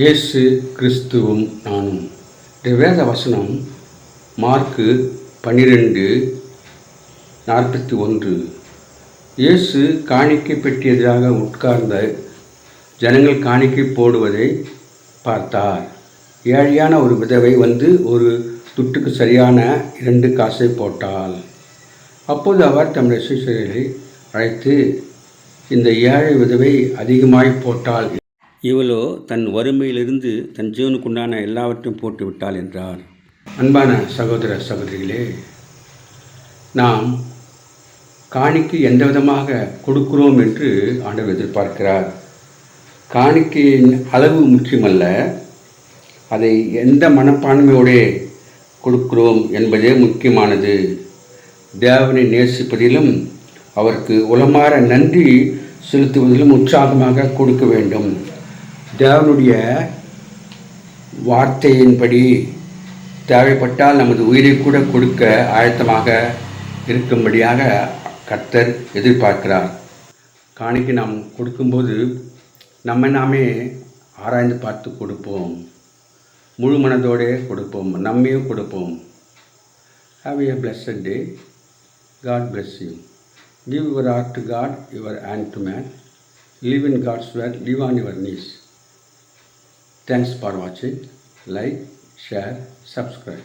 இயேசு கிறிஸ்துவும் நானும். வேத வசனம் மார்க்கு 12:41. இயேசு காணிக்கை பெட்டி எதிராக உட்கார்ந்த ஜனங்கள் காணிக்கை போடுவதை பார்த்தார். ஏழையான ஒரு விதவை வந்து ஒரு துட்டுக்கு சரியான 2 காசை போட்டாள். அப்போது அவர் தம்முடைய சீஷர்களை அழைத்து, இந்த ஏழை விதவை அதிகமாய் போட்டாள், இவளோ தன் வறுமையிலிருந்து தன் ஜீவனுக்குண்டான எல்லாவற்றையும் போட்டு விட்டாள் என்றார். அன்பான சகோதர சகோதரிகளே, நாம் காணிக்கை எந்த விதமாக கொடுக்கிறோம் என்று ஆண்டவர் எதிர்பார்க்கிறார். காணிக்கையின் அளவு முக்கியமல்ல, அதை எந்த மனப்பான்மையோடு கொடுக்கிறோம் என்பதே முக்கியமானது. தேவனை நேசிப்பதிலும் அவருக்கு உளமாற நன்றி செலுத்துவதிலும் உற்சாகமாக கொடுக்க வேண்டும். தேவனுடைய வார்த்தையின்படி தேவைப்பட்டால் நமது உயிரை கூட கொடுக்க ஆயத்தமாக இருக்கும்படியாக கர்த்தர் எதிர்பார்க்கிறார். காணிக்கை நாம் கொடுக்கும்போது நம்மை நாமே ஆராய்ந்து பார்த்து கொடுப்போம். முழு மனதோடு கொடுப்போம், நம்மையும் கொடுப்போம். Have a blessed day. God bless you. Give your heart to God, your hand to man. Live in God's word, live on your knees. Thanks for watching. Like, share, subscribe.